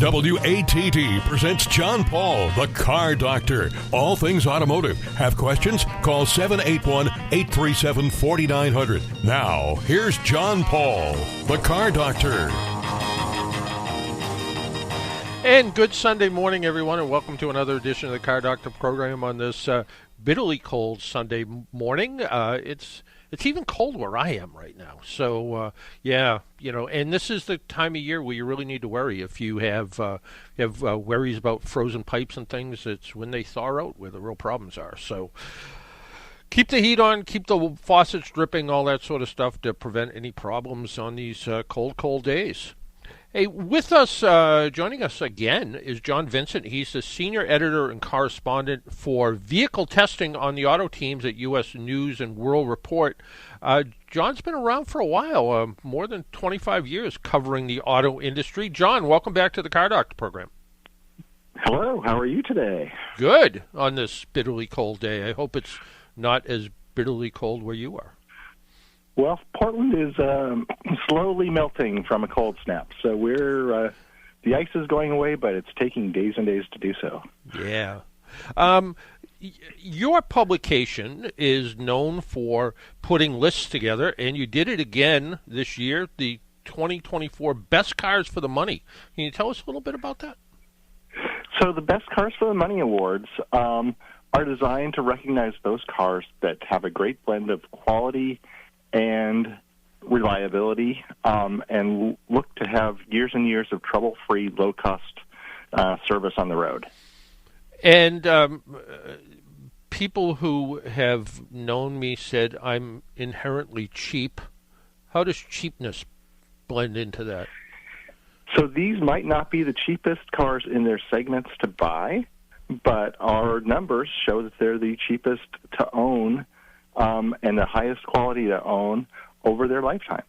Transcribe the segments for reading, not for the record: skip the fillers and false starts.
WATD presents John Paul, the Car Doctor. All things automotive. Have questions? Call 781-837-4900. Now, here's John Paul, the Car Doctor. And good Sunday morning, everyone, and welcome to another edition of the Car Doctor program on this bitterly cold Sunday morning. It's even cold where I am right now. So, and this is the time of year where you really need to worry. If you have worries about frozen pipes and things, it's when they thaw out where the real problems are. So keep the heat on, keep the faucets dripping, all that sort of stuff to prevent any problems on these cold days. Hey, with us, joining us again is John Vincent. He's the senior editor and correspondent for vehicle testing on the auto teams at U.S. News and World Report. John's been around for a while, more than 25 years covering the auto industry. John, welcome back to the Car Doctor program. Hello, how are you today? Good on this bitterly cold day. I hope it's not as bitterly cold where you are. Well, Portland is slowly melting from a cold snap, so the ice is going away, but it's taking days and days to do so. Yeah. Your publication is known for putting lists together, and you did it again this year, the 2024 Best Cars for the Money. Can you tell us a little bit about that? So the Best Cars for the Money Awards are designed to recognize those cars that have a great blend of quality and reliability, and look to have years and years of trouble-free, low-cost service on the road. And people who have known me said I'm inherently cheap. How does cheapness blend into that? So these might not be the cheapest cars in their segments to buy, but our numbers show that they're the cheapest to own and the highest quality to own over their lifetimes.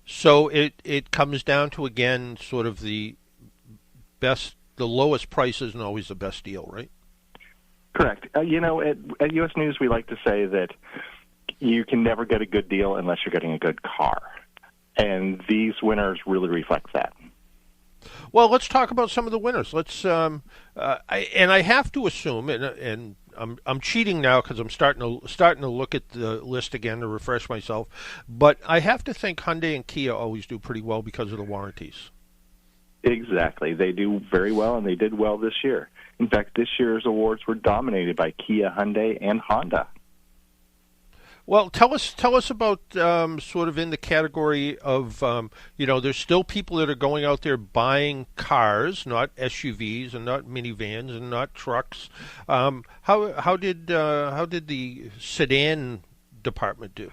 So it comes down to, again, sort of the lowest price isn't always the best deal, right? Correct. At U.S. News, we like to say that you can never get a good deal unless you're getting a good car. And these winners really reflect that. Well, let's talk about some of the winners. Let's I have to assume, and I'm cheating now because I'm starting to look at the list again to refresh myself. But I have to think Hyundai and Kia always do pretty well because of the warranties. Exactly, they do very well, and they did well this year. In fact, this year's awards were dominated by Kia, Hyundai, and Honda. Well, tell us about sort of in the category of there's still people that are going out there buying cars, not SUVs and not minivans and not trucks. How did the sedan department do?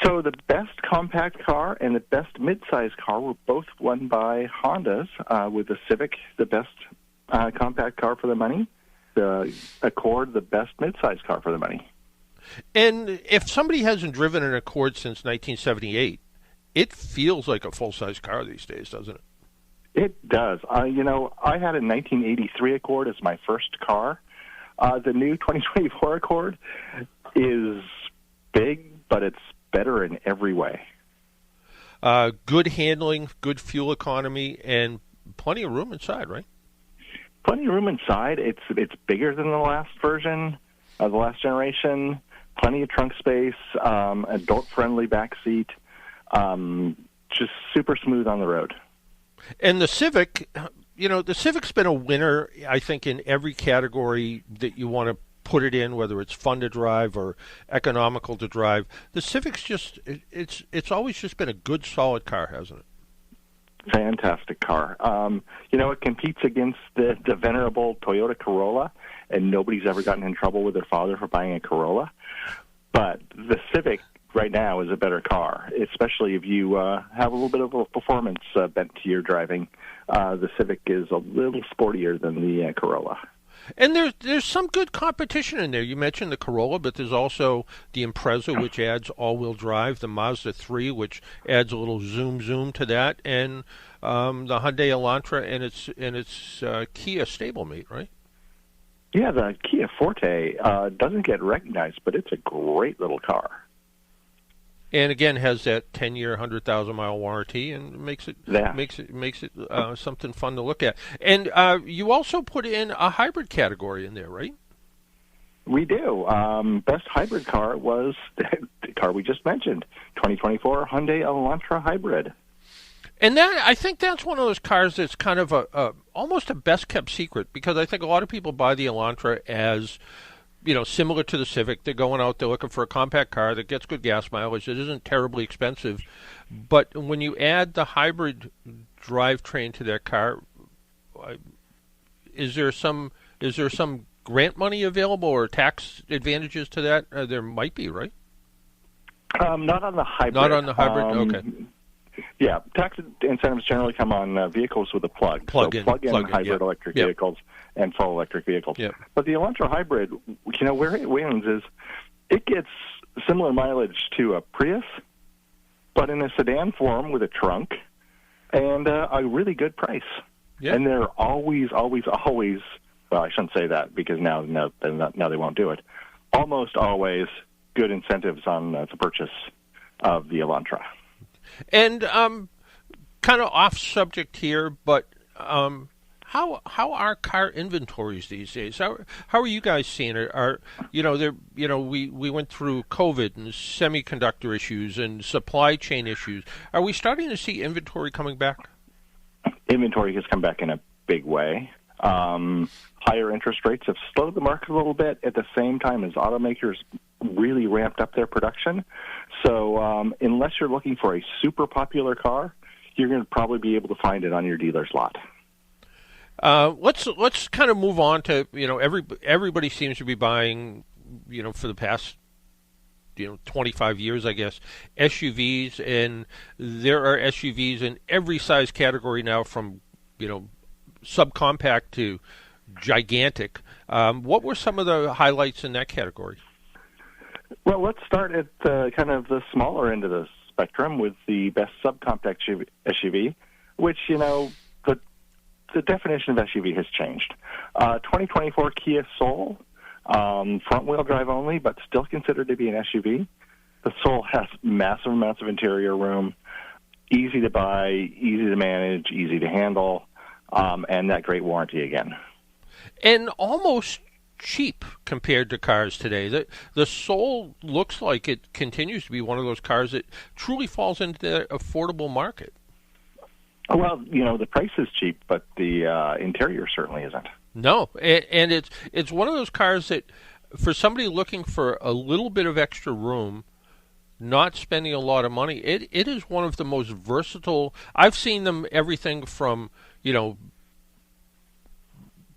So the best compact car and the best midsize car were both won by Hondas, with the Civic the best compact car for the money, the Accord the best midsize car for the money. And if somebody hasn't driven an Accord since 1978, it feels like a full-size car these days, doesn't it? It does. I had a 1983 Accord as my first car. The new 2024 Accord is big, but it's better in every way. Good handling, good fuel economy, and plenty of room inside, right? Plenty of room inside. It's bigger than the last version, the last generation. Plenty of trunk space, adult-friendly back seat, just super smooth on the road. And the Civic, the Civic's been a winner, I think, in every category that you want to put it in, whether it's fun to drive or economical to drive. The Civic's it's always just been a good, solid car, hasn't it? Fantastic car. It competes against the venerable Toyota Corolla, and nobody's ever gotten in trouble with their father for buying a Corolla. But the Civic right now is a better car, especially if you have a little bit of a performance bent to your driving. The Civic is a little sportier than the Corolla. And there's some good competition in there. You mentioned the Corolla, but there's also the Impreza, which adds all-wheel drive, the Mazda 3, which adds a little zoom to that, and the Hyundai Elantra and its Kia stablemate, right? Yeah, the Kia Forte doesn't get recognized, but it's a great little car. and again has that 10-year, 100,000-mile warranty, and makes it something fun to look at. And you also put in a hybrid category in there, right? We do. Best hybrid car was the car we just mentioned, 2024 Hyundai Elantra Hybrid. And that, I think that's one of those cars that's kind of almost a best-kept secret, because I think a lot of people buy the Elantra as, similar to the Civic. They're going out, they're looking for a compact car that gets good gas mileage, that isn't terribly expensive. But when you add the hybrid drivetrain to that car, is there some grant money available or tax advantages to that? There might be, right? Not on the hybrid. Not on the hybrid? Okay. Yeah, tax incentives generally come on vehicles with a plug. Plug-in hybrid electric vehicles and full electric vehicles. Yep. But the Elantra Hybrid, where it wins is it gets similar mileage to a Prius, but in a sedan form with a trunk and a really good price. Yep. And they're always, well, I shouldn't say that because now they won't do it. Almost always good incentives on the purchase of the Elantra. And kind of off subject here, but how are car inventories these days? How are you guys seeing it? We went through COVID and semiconductor issues and supply chain issues. Are we starting to see inventory coming back? Inventory has come back in a big way. Higher interest rates have slowed the market a little bit at the same time as automakers really ramped up their production. So unless you're looking for a super popular car, you're going to probably be able to find it on your dealer's lot. Let's kind of move on to, everybody seems to be buying, for the past 25 years, I guess, SUVs, and there are SUVs in every size category now, from subcompact to gigantic. What were some of the highlights in that category? Well, let's start at kind of the smaller end of the spectrum with the best subcompact SUV, which, the definition of SUV has changed. 2024 Kia Soul, front-wheel drive only, but still considered to be an SUV. The Soul has massive amounts of interior room, easy to buy, easy to manage, easy to handle, and that great warranty again. And almost cheap compared to cars today. The Soul looks like it continues to be one of those cars that truly falls into the affordable market. Well, the price is cheap, but the interior certainly isn't. No, and it's one of those cars that, for somebody looking for a little bit of extra room, not spending a lot of money, it is one of the most versatile. I've seen them everything from,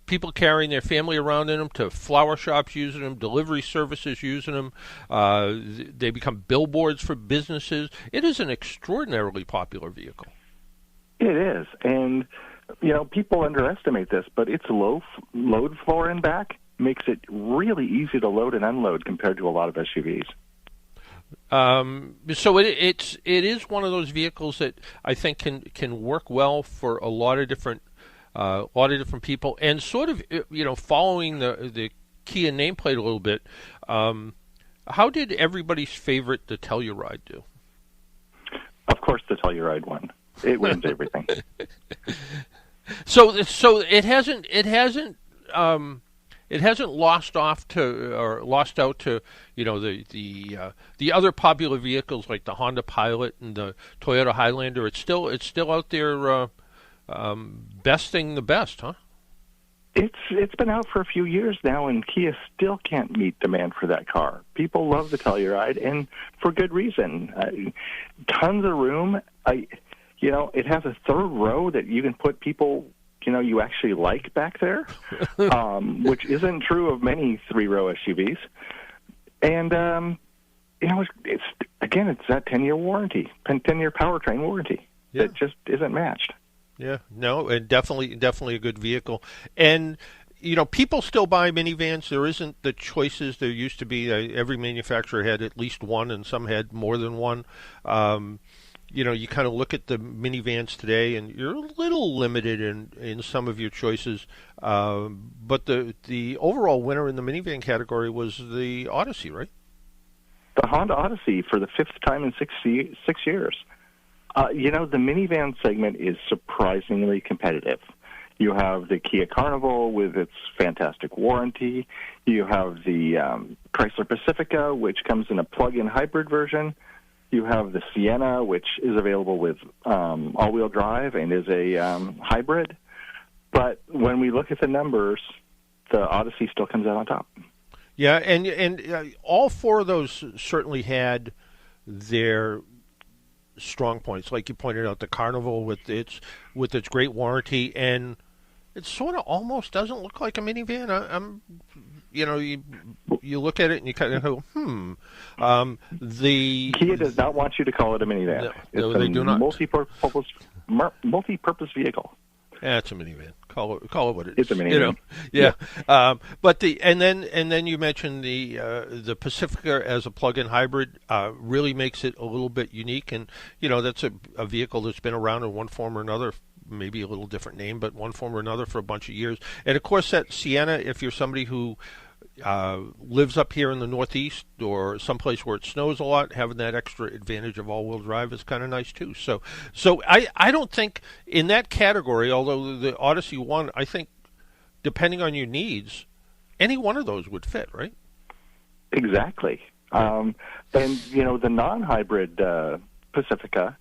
people carrying their family around in them to flower shops using them, delivery services using them. They become billboards for businesses. It is an extraordinarily popular vehicle. It is, and people underestimate this, but its load floor and back makes it really easy to load and unload compared to a lot of SUVs. So it is one of those vehicles that I think can work well for a lot of different people, and sort of following the Kia nameplate a little bit. How did everybody's favorite, the Telluride, do? Of course, the Telluride won. It wins everything. So it hasn't lost out to the other popular vehicles like the Honda Pilot and the Toyota Highlander. It's still out there besting the best, huh? It's been out for a few years now, and Kia still can't meet demand for that car. People love the Telluride, and for good reason. Tons of room. It has a third row that you can put people, you actually like back there, which isn't true of many three-row SUVs. And, it's that 10-year warranty, 10-year powertrain warranty that just isn't matched. Yeah, no, and definitely a good vehicle. And, people still buy minivans. There isn't the choices there used to be. Every manufacturer had at least one, and some had more than one. You kind of look at the minivans today, and you're a little limited in some of your choices. But the overall winner in the minivan category was the Odyssey, right? the Honda Odyssey for the fifth time in 6 years. The minivan segment is surprisingly competitive. You have the Kia Carnival with its fantastic warranty. You have the Chrysler Pacifica, which comes in a plug-in hybrid version. You have the Sienna, which is available with all-wheel drive and is a hybrid. But when we look at the numbers, the Odyssey still comes out on top. Yeah, and all four of those certainly had their strong points, like you pointed out. The Carnival with its great warranty, and it sort of almost doesn't look like a minivan. You look at it and you kind of go, The Kia does not want you to call it a minivan. No, they do not. Multi-purpose vehicle. Yeah, it's a minivan. Call it what it is. It's a minivan. Yeah. But and then you mentioned the Pacifica as a plug-in hybrid really makes it a little bit unique, and that's a vehicle that's been around in one form or another, maybe a little different name, but one form or another for a bunch of years. And of course, that Sienna, if you're somebody who lives up here in the Northeast or someplace where it snows a lot, having that extra advantage of all-wheel drive is kind of nice too. So I don't think in that category, although the Odyssey one, I think depending on your needs, any one of those would fit, right? Exactly. And the non-hybrid Pacifica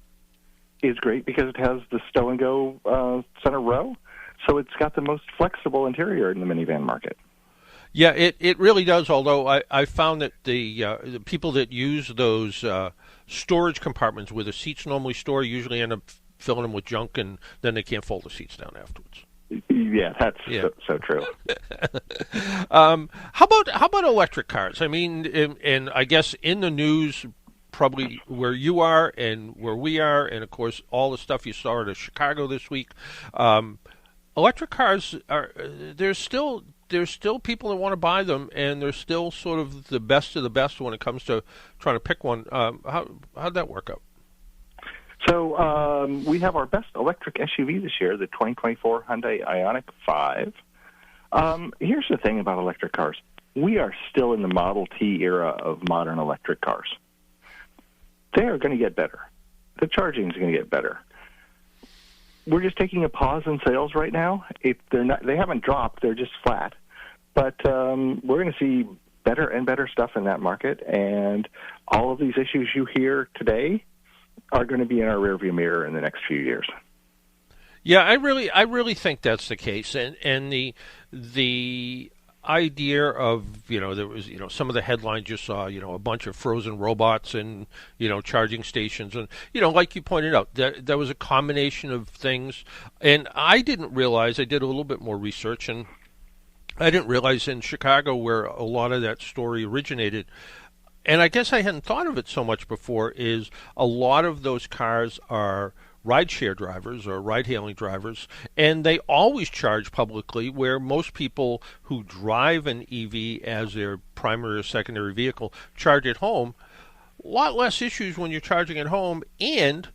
is great because it has the stow-and-go center row, so it's got the most flexible interior in the minivan market. Yeah, it really does, although I found that the people that use those storage compartments where the seats normally store usually end up filling them with junk, and then they can't fold the seats down afterwards. Yeah, that's so true. How about electric cars? I mean, and I guess in the news, probably where you are and where we are, and of course all the stuff you saw out of Chicago this week, electric cars there's still people that want to buy them, and they're still sort of the best of the best when it comes to trying to pick one. How'd that work out? So we have our best electric SUV this year, the 2024 Hyundai Ioniq 5. Here's the thing about electric cars. We are still in the Model T era of modern electric cars. They are going to get better. The charging is going to get better. We're just taking a pause in sales right now. They haven't dropped; they're just flat. But we're going to see better and better stuff in that market, and all of these issues you hear today are going to be in our rearview mirror in the next few years. Yeah, I really think that's the case, and the idea of there was some of the headlines you saw, a bunch of frozen robots and charging stations, and like you pointed out, there was a combination of things, and I didn't realize. I did a little bit more research, and I didn't realize in Chicago, where a lot of that story originated, and I guess I hadn't thought of it so much before, is a lot of those cars are rideshare drivers or ride-hailing drivers, and they always charge publicly, where most people who drive an EV as their primary or secondary vehicle charge at home. A lot less issues when you're charging at home, and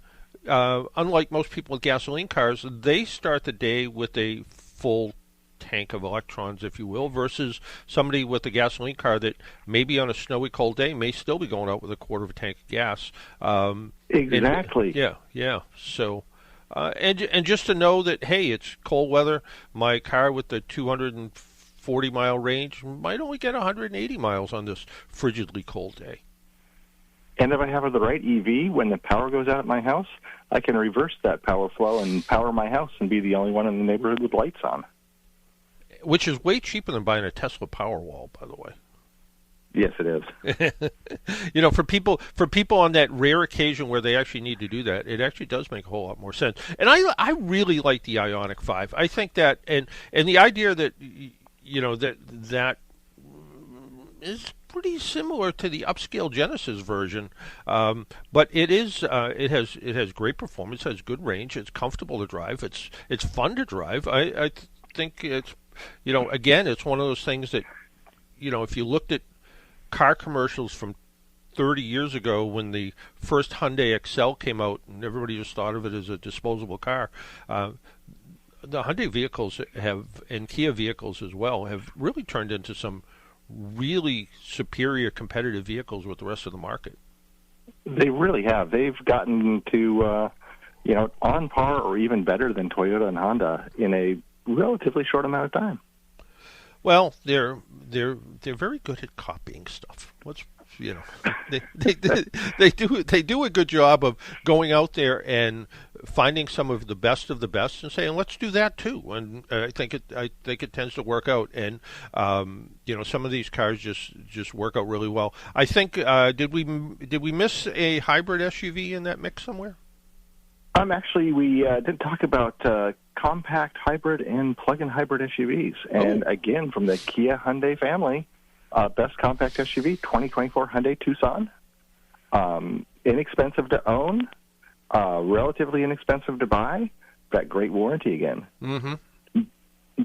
unlike most people with gasoline cars, they start the day with a full tank of electrons, if you will, versus somebody with a gasoline car that maybe on a snowy, cold day may still be going out with a quarter of a tank of gas. Exactly. Yeah. So, and just to know that, hey, it's cold weather. My car with the 240-mile range might only get 180 miles on this frigidly cold day. And if I have the right EV, when the power goes out at my house, I can reverse that power flow and power my house and be the only one in the neighborhood with lights on. Which is way cheaper than buying a Tesla Powerwall, by the way. Yes, it is. For people on that rare occasion where they actually need to do that, it actually does make a whole lot more sense. And I really like the Ioniq 5. I think that, and the idea that that is pretty similar to the upscale Genesis version, but it has great performance, it has good range, it's comfortable to drive, it's fun to drive. I think it's again, it's one of those things that if you looked at car commercials from 30 years ago when the first Hyundai Excel came out and everybody just thought of it as a disposable car, the Hyundai vehicles and Kia vehicles as well have really turned into some really superior competitive vehicles with the rest of the market. They really have. They've gotten to, on par or even better than Toyota and Honda in a relatively short amount of time. Well, they're very good at copying stuff. They do a good job of going out there and finding some of the best and saying, let's do that too. And I think it tends to work out. And some of these cars just work out really well. I think did we miss a hybrid SUV in that mix somewhere? Actually, we did talk about compact hybrid and plug-in hybrid SUVs. And again, from the Kia Hyundai family, best compact SUV, 2024 Hyundai Tucson. Inexpensive to own, relatively inexpensive to buy, got great warranty again. Mm-hmm.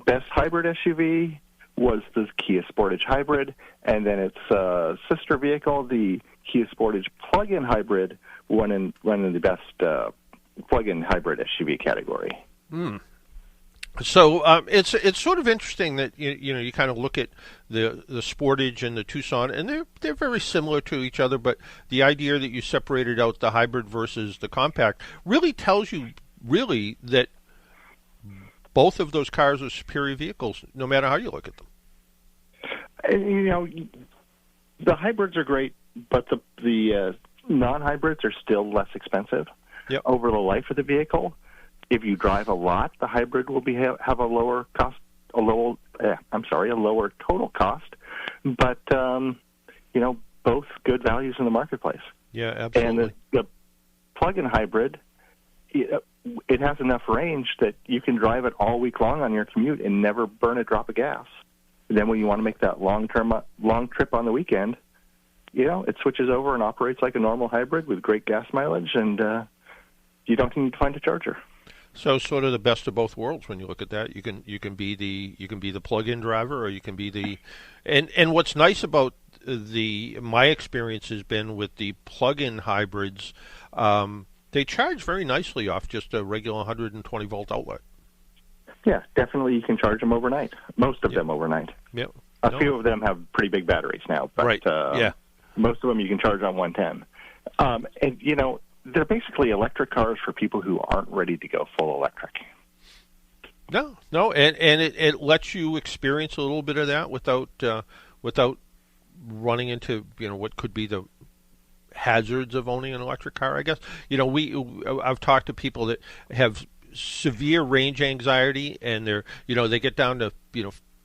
Best hybrid SUV was the Kia Sportage Hybrid, and then its sister vehicle, the Kia Sportage Plug-in Hybrid, won in the best plug-in hybrid SUV category. So it's sort of interesting that you kind of look at the Sportage and the Tucson, and they're very similar to each other, but the idea that you separated out the hybrid versus the compact really tells you that both of those cars are superior vehicles, no matter how you look at them. And, the hybrids are great, but the non-hybrids are still less expensive. Yep. Over the life of the vehicle. If you drive a lot, the hybrid will have a lower cost, a lower total cost, but both good values in the marketplace. Yeah, absolutely. And the plug-in hybrid, it has enough range that you can drive it all week long on your commute and never burn a drop of gas. And then when you want to make that long trip on the weekend, it switches over and operates like a normal hybrid with great gas mileage, and you don't need to find a charger. So sort of the best of both worlds when you look at that. You can be the plug-in driver, or you can be the and what's nice about my experience has been with the plug-in hybrids, they charge very nicely off just a regular 120 volt outlet. Yeah, definitely you can charge them overnight. Most of them overnight. Yep. A few of them have pretty big batteries now, but right. Yeah. Most of them you can charge on 110. And they're basically electric cars for people who aren't ready to go full electric. No, and it lets you experience a little bit of that without running into what could be the hazards of owning an electric car. I guess I've talked to people that have severe range anxiety, and they get down to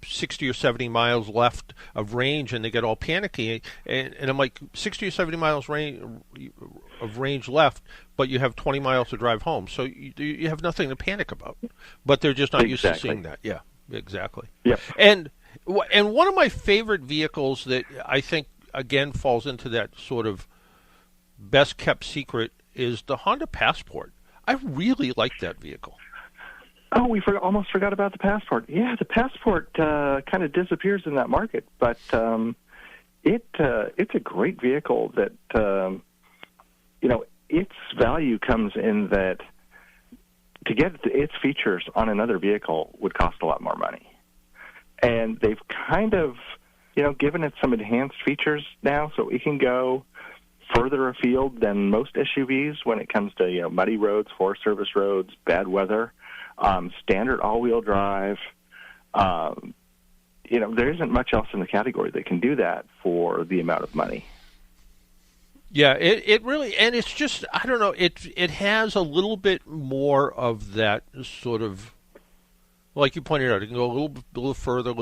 60 or 70 miles left of range, and they get all panicky. And I'm like, 60 or 70 miles of range left, but you have 20 miles to drive home. So you have nothing to panic about. But they're just not used to seeing that. Yeah, exactly. Yeah. And one of my favorite vehicles that I think, again, falls into that sort of best kept secret is the Honda Passport. I really like that vehicle. Oh, we almost forgot about the Passport. Yeah, the Passport kind of disappears in that market, but it's a great vehicle that its value comes in that to get its features on another vehicle would cost a lot more money, and they've kind of given it some enhanced features now, so it can go further afield than most SUVs when it comes to muddy roads, Forest Service roads, bad weather. Standard all-wheel drive. There isn't much else in the category that can do that for the amount of money. Yeah, it really, and it's just, I don't know, it has a little bit more of that sort of, like you pointed out, it can go a little further,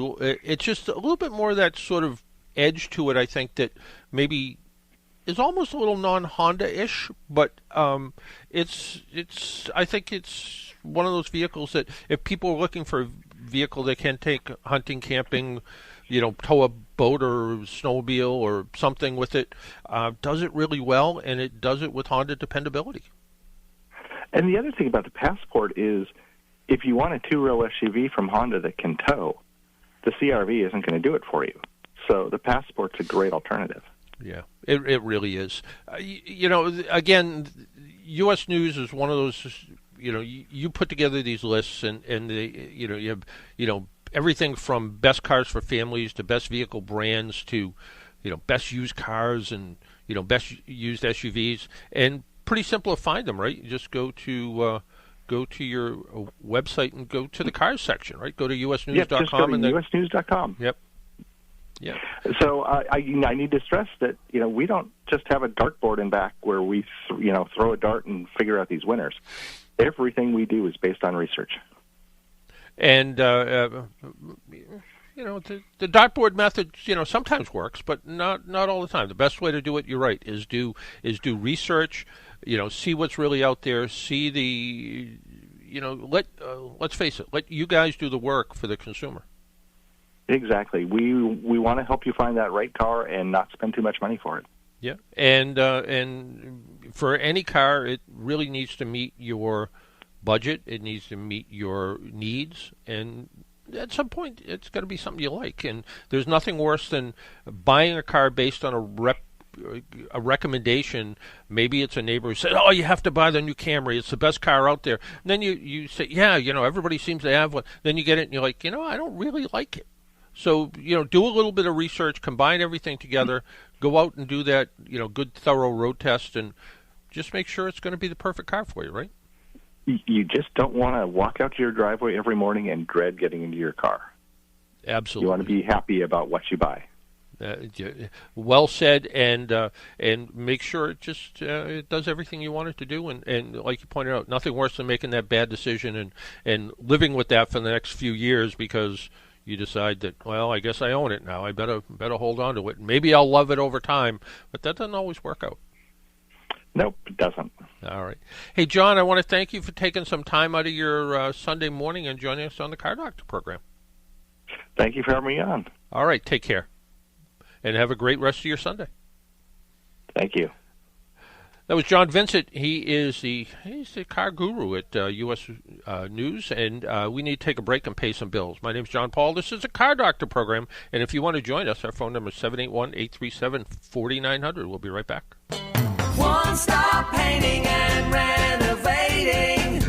it's just a little bit more of that sort of edge to it, I think, that maybe is almost a little non-Honda-ish, but I think it's one of those vehicles that if people are looking for a vehicle that can take hunting, camping, tow a boat or snowmobile or something with it, does it really well, and it does it with Honda dependability. And the other thing about the Passport is if you want a two-row SUV from Honda that can tow, the CR-V isn't going to do it for you. So the Passport's a great alternative. Yeah, it really is. Again, U.S. News is one of those. You put together these lists, and they, you have everything from best cars for families to best vehicle brands to, best used cars and, best used SUVs. And pretty simple to find them, right? You just go to your website and go to the cars section, right? Go to usnews.com. Yep, just go to usnews.com. Yep. Yeah. So I need to stress that we don't just have a dartboard in back where we throw a dart and figure out these winners. Everything we do is based on research. And the dartboard method sometimes works, but not all the time. The best way to do it, you're right, is do research. See what's really out there. See the let's face it, let you guys do the work for the consumer. Exactly. We want to help you find that right car and not spend too much money for it. Yeah, and for any car, it really needs to meet your budget. It needs to meet your needs, and at some point, it's got to be something you like. And there's nothing worse than buying a car based on a recommendation. Maybe it's a neighbor who said, "Oh, you have to buy the new Camry. It's the best car out there." And then you say, "Yeah, everybody seems to have one." Then you get it, and you're like, "I don't really like it." So, do a little bit of research, combine everything together, go out and do that, good thorough road test, and just make sure it's going to be the perfect car for you, right? You just don't want to walk out to your driveway every morning and dread getting into your car. Absolutely. You want to be happy about what you buy. Well said, and make sure it does everything you want it to do, and like you pointed out, nothing worse than making that bad decision and living with that for the next few years because you decide that, well, I guess I own it now. I better hold on to it. Maybe I'll love it over time, but that doesn't always work out. Nope, it doesn't. All right. Hey, John, I want to thank you for taking some time out of your Sunday morning and joining us on the Car Doctor program. Thank you for having me on. All right, take care. And have a great rest of your Sunday. Thank you. That was John Vincent. He's the car guru at U.S. News, and we need to take a break and pay some bills. My name's John Paul. This is a Car Doctor program, and if you want to join us, our phone number is 781-837-4900. We'll be right back. One Stop Painting and Renovating.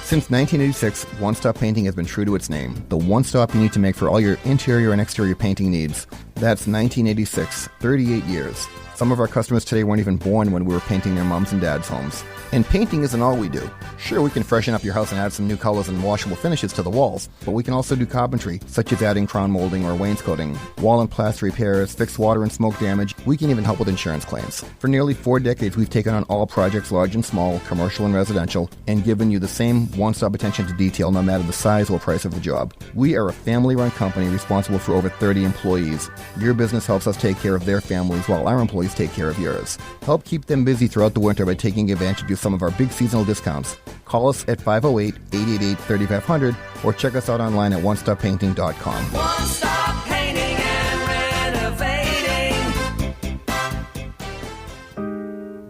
Since 1986, One Stop Painting has been true to its name, the one stop you need to make for all your interior and exterior painting needs. That's 1986, 38 years. Some of our customers today weren't even born when we were painting their moms and dads' homes. And painting isn't all we do. Sure, we can freshen up your house and add some new colors and washable finishes to the walls, but we can also do carpentry, such as adding crown molding or wainscoting, wall and plaster repairs, fix water and smoke damage. We can even help with insurance claims. For nearly 4 decades, we've taken on all projects, large and small, commercial and residential, and given you the same one-stop attention to detail no matter the size or price of the job. We are a family-run company responsible for over 30 employees. Your business helps us take care of their families while our employees take care of yours. Help keep them busy throughout the winter by taking advantage of some of our big seasonal discounts. Call us at 508-888-3500 or check us out online at onestoppainting.com. One Stop Painting and Renovating.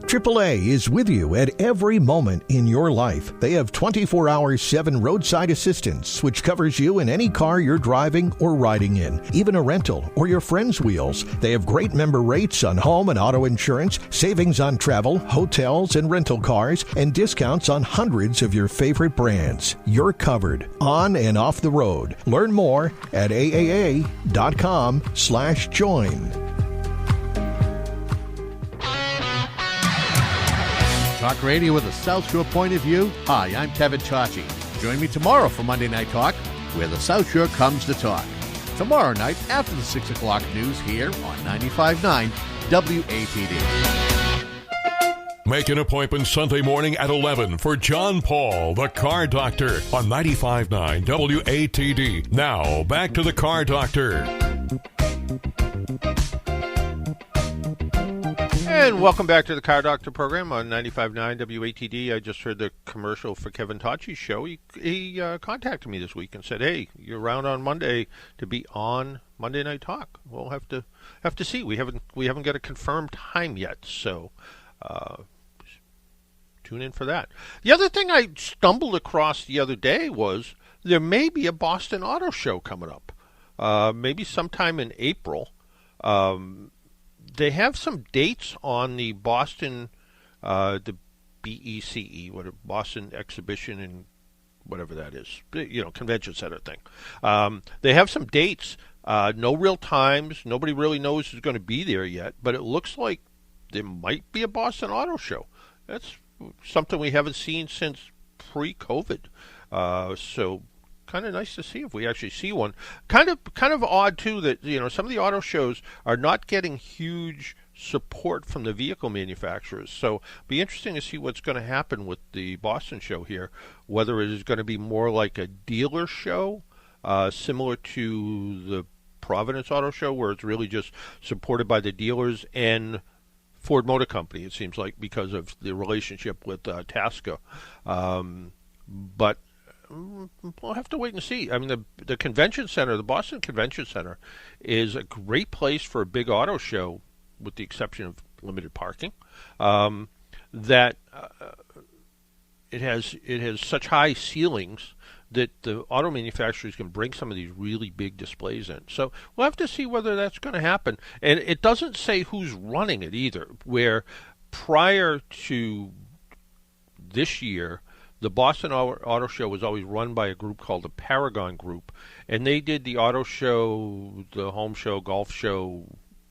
AAA is with you at every moment in your life. They have 24/7 roadside assistance, which covers you in any car you're driving or riding in, even a rental or your friend's wheels. They have great member rates on home and auto insurance, savings on travel, hotels, and rental cars, and discounts on hundreds of your favorite brands. You're covered on and off the road. Learn more at aaa.com/join. Talk radio with a South Shore point of view. Hi, I'm Kevin Tachi. Join me tomorrow for Monday Night Talk, where the South Shore comes to talk. Tomorrow night, after the 6 o'clock news here on 95.9 WATD. Make an appointment Sunday morning at 11 for John Paul, the Car Doctor, on 95.9 WATD. Now, back to the Car Doctor. And welcome back to the Car Doctor program on 95.9 WATD. I just heard the commercial for Kevin Tachi's show. He contacted me this week and said, "Hey, you're around on Monday to be on Monday Night Talk." We'll have to see. We haven't got a confirmed time yet, so tune in for that. The other thing I stumbled across the other day was there may be a Boston Auto Show coming up, maybe sometime in April. They have some dates on the Boston, the BECE, Boston Exhibition and whatever that is, convention center thing. They have some dates, no real times. Nobody really knows who's going to be there yet, but it looks like there might be a Boston Auto Show. That's something we haven't seen since pre-COVID. So kind of nice to see if we actually see one. Kind of odd too that some of the auto shows are not getting huge support from the vehicle manufacturers. So be interesting to see what's going to happen with the Boston show here. Whether it is going to be more like a dealer show, similar to the Providence Auto Show, where it's really just supported by the dealers and Ford Motor Company, it seems like, because of the relationship with Tasco. But we'll have to wait and see. I mean, the convention center, the Boston Convention Center, is a great place for a big auto show, with the exception of limited parking. That it has such high ceilings that the auto manufacturers can bring some of these really big displays in. So we'll have to see whether that's going to happen. And it doesn't say who's running it either, where prior to this year, the Boston Auto Show was always run by a group called the Paragon Group, and they did the auto show, the home show, golf show,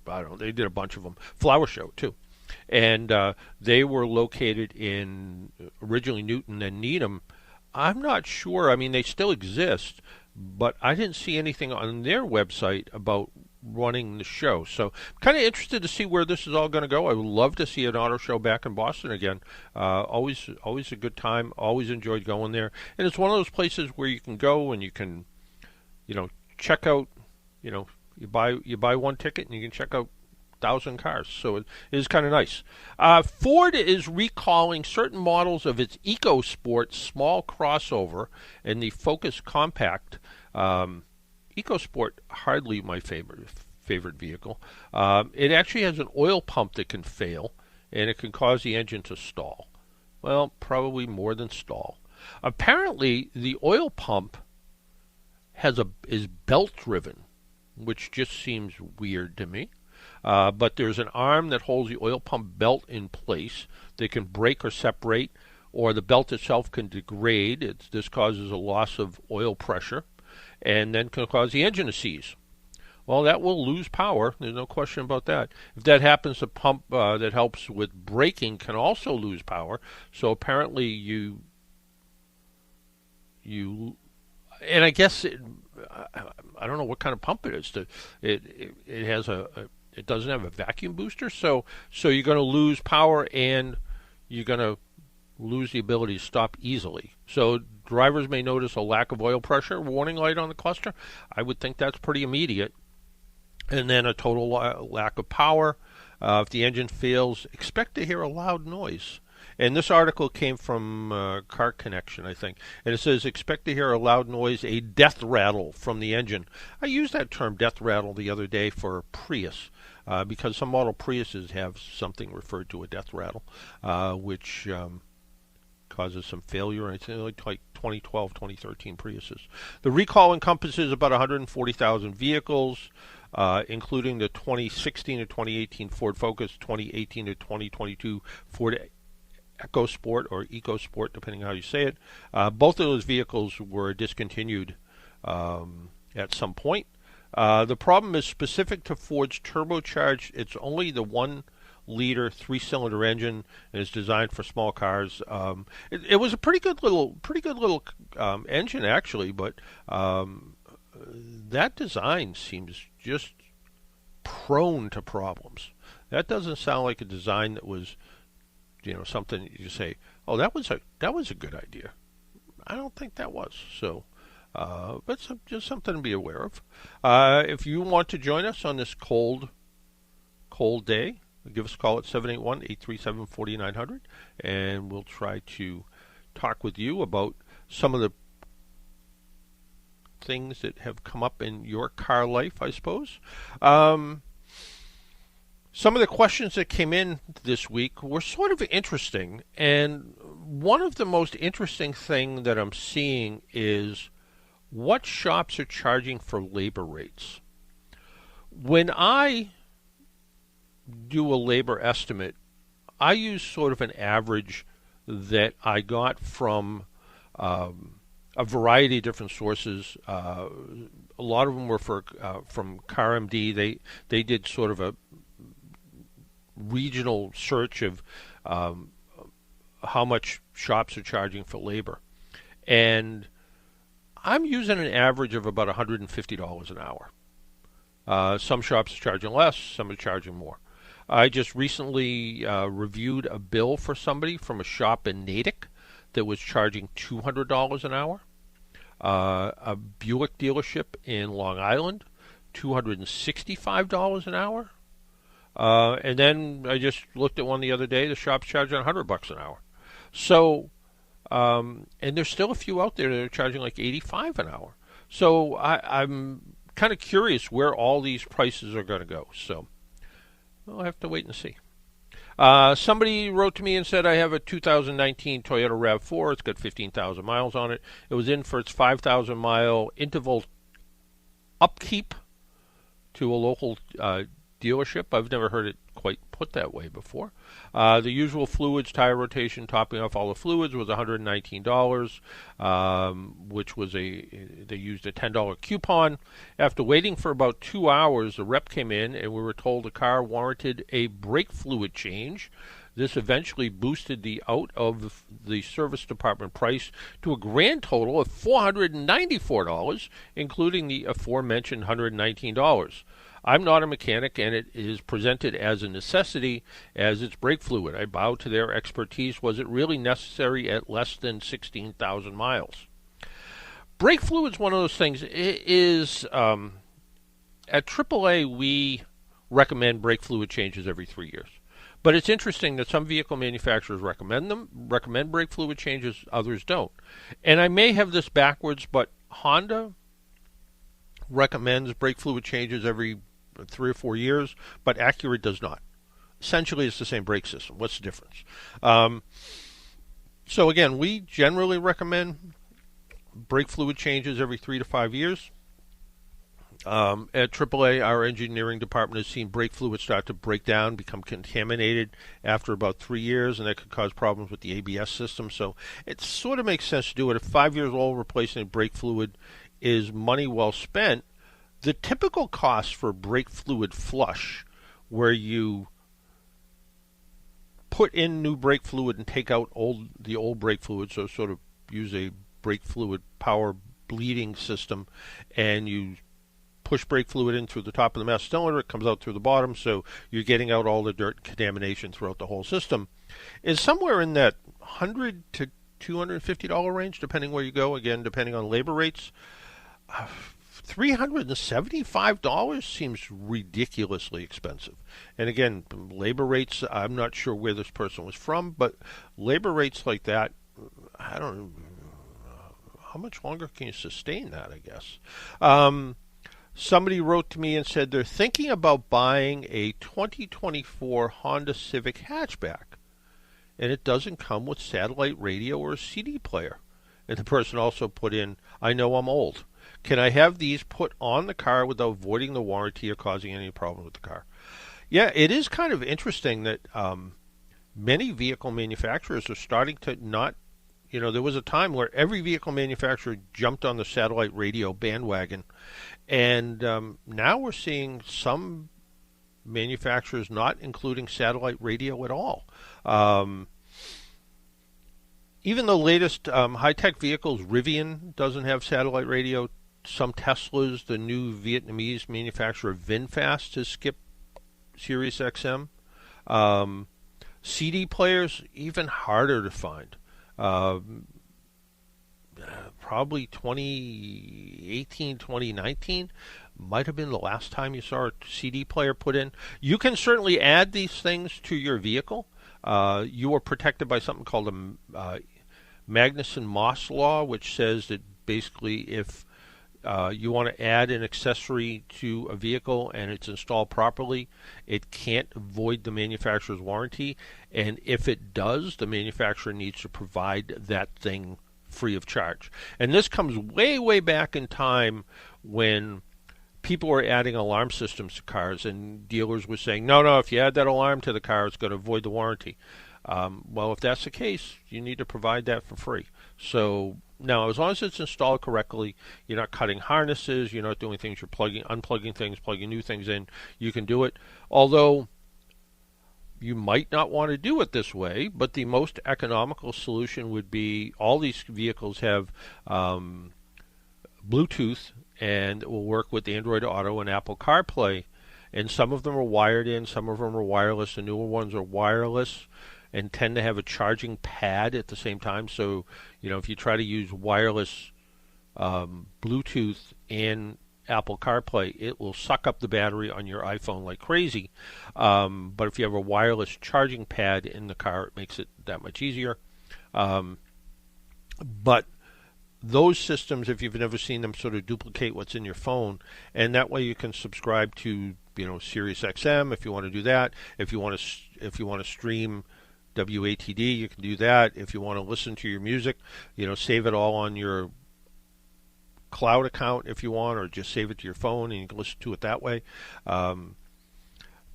I don't know, they did a bunch of them, flower show too. And they were located in originally Newton and Needham. I'm not sure. I mean, they still exist, but I didn't see anything on their website about running the show. So kind of interested to see where this is all going to go. I would love to see an auto show back in Boston again. Always a good time. Always enjoyed going there. And it's one of those places where you can go and you can, check out, you buy one ticket and you can check out 1,000 cars. So it is kind of nice. Ford is recalling certain models of its EcoSport small crossover and the Focus Compact. EcoSport, hardly my favorite vehicle. It actually has an oil pump that can fail, and it can cause the engine to stall. Well, probably more than stall. Apparently, the oil pump is belt-driven, which just seems weird to me. But there's an arm that holds the oil pump belt in place that can break or separate, or the belt itself can degrade. This causes a loss of oil pressure, and then can cause the engine to seize. Well, that will lose power. There's no question about that. If that happens, the pump that helps with braking can also lose power. So apparently you and I guess I don't know what kind of pump it is. It has it doesn't have a vacuum booster, so you're going to lose power and you're going to lose the ability to stop easily. So drivers may notice a lack of oil pressure warning light on the cluster. I would think that's pretty immediate. And then a total lack of power. If the engine fails, expect to hear a loud noise. And this article came from Car Connection, I think. And it says, expect to hear a loud noise, a death rattle from the engine. I used that term, death rattle, the other day for Prius, because some model Priuses have something referred to a death rattle, which causes some failure. And it's like 2012, 2013 Priuses. The recall encompasses about 140,000 vehicles, including the 2016 to 2018 Ford Focus, 2018 to 2022 Ford EcoSport or EcoSport, depending on how you say it. Both of those vehicles were discontinued at some point. The problem is specific to Ford's turbocharged. It's only the 1-liter 3-cylinder engine, and is designed for small cars. It was a pretty good little engine actually, but that design seems just prone to problems. That doesn't sound like a design that was, something you say, oh, that was a good idea. I don't think that was. So, but just something to be aware of. If you want to join us on this cold day, give us a call at 781-837-4900, and we'll try to talk with you about some of the things that have come up in your car life, I suppose. Some of the questions that came in this week were sort of interesting, and one of the most interesting thing that I'm seeing is what shops are charging for labor rates. When I do a labor estimate, I use sort of an average that I got from a variety of different sources. A lot of them were from CarMD. They did sort of a regional search of how much shops are charging for labor. And I'm using an average of about $150 an hour. Some shops are charging less, some are charging more. I just recently reviewed a bill for somebody from a shop in Natick that was charging $200 an hour. A Buick dealership in Long Island, $265 an hour. And then I just looked at one the other day. The shop's charging $100 an hour. So, and there's still a few out there that are charging like $85 an hour. So I'm kind of curious where all these prices are going to go. So I'll have to wait and see. Somebody wrote to me and said, I have a 2019 Toyota RAV4. It's got 15,000 miles on it. It was in for its 5,000 mile interval upkeep to a local dealership. I've never heard it quite put that way before. The usual fluids, tire rotation, topping off all the fluids was $119, which was they used a $10 coupon. After waiting for about 2 hours, the rep came in and we were told the car warranted a brake fluid change. This eventually boosted the out of the service department price to a grand total of $494, including the aforementioned $119. I'm not a mechanic, and it is presented as a necessity as it's brake fluid. I bow to their expertise. Was it really necessary at less than 16,000 miles? Brake fluid is one of those things. It is at AAA, we recommend brake fluid changes every 3 years. But it's interesting that some vehicle manufacturers recommend brake fluid changes, others don't. And I may have this backwards, but Honda recommends brake fluid changes every 3 or 4 years, but Acura does not. Essentially, it's the same brake system. What's the difference? So again, we generally recommend brake fluid changes every 3 to 5 years. At AAA, our engineering department has seen brake fluid start to break down, become contaminated after about 3 years, and that could cause problems with the ABS system. So it sort of makes sense to do it. If 5 years old, replacing brake fluid is money well spent. The typical cost for brake fluid flush, where you put in new brake fluid and take out the old brake fluid, so sort of use a brake fluid power bleeding system, and you push brake fluid in through the top of the master cylinder, it comes out through the bottom, so you're getting out all the dirt and contamination throughout the whole system, is somewhere in that $100 to $250 range, depending where you go, again, depending on labor rates. $375 seems ridiculously expensive. And again, labor rates, I'm not sure where this person was from, but labor rates like that, I don't know, how much longer can you sustain that, I guess? Somebody wrote to me and said they're thinking about buying a 2024 Honda Civic hatchback, and it doesn't come with satellite radio or a CD player. And the person also put in, I know I'm old. Can I have these put on the car without voiding the warranty or causing any problem with the car? Yeah, it is kind of interesting that many vehicle manufacturers are starting to not, there was a time where every vehicle manufacturer jumped on the satellite radio bandwagon, and now we're seeing some manufacturers not including satellite radio at all. Even the latest high-tech vehicles, Rivian doesn't have satellite radio. Some Teslas, the new Vietnamese manufacturer VinFast has skipped Sirius XM. CD players, even harder to find. Probably 2018, 2019 might have been the last time you saw a CD player put in. You can certainly add these things to your vehicle. You are protected by something called a Magnuson-Moss law, which says that basically if you want to add an accessory to a vehicle and it's installed properly, it can't void the manufacturer's warranty. And if it does, the manufacturer needs to provide that thing free of charge. And this comes way, way back in time when people were adding alarm systems to cars and dealers were saying, no, if you add that alarm to the car, it's going to void the warranty. Well, if that's the case, you need to provide that for free. So now, as long as it's installed correctly, you're not cutting harnesses, you're not doing things, you're unplugging things, plugging new things in, you can do it. Although you might not want to do it this way, but the most economical solution would be all these vehicles have Bluetooth, and it will work with Android Auto and Apple CarPlay. And some of them are wired in, some of them are wireless. The newer ones are wireless and tend to have a charging pad at the same time. So, if you try to use wireless Bluetooth and Apple CarPlay, it will suck up the battery on your iPhone like crazy. But if you have a wireless charging pad in the car, it makes it that much easier. But those systems, if you've never seen them, sort of duplicate what's in your phone, and that way you can subscribe to Sirius XM if you want to do that. If you want to stream WATD, you can do that. If you want to listen to your music, save it all on your cloud account if you want, or just save it to your phone and you can listen to it that way.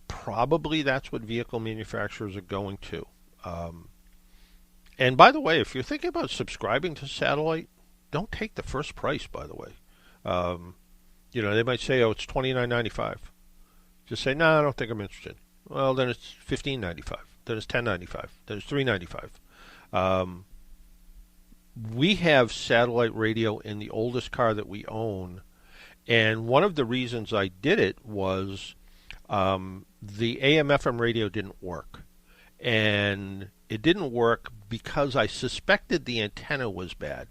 Probably that's what vehicle manufacturers are going to. And by the way, if you're thinking about subscribing to satellite, don't take the first price, by the way. They might say, it's $29.95. Just say, no, I don't think I'm interested. Well, then it's $15.95. Then it's $10.95. Then it's $3.95. We have satellite radio in the oldest car that we own, and one of the reasons I did it was the AM/FM radio didn't work, and it didn't work because I suspected the antenna was bad,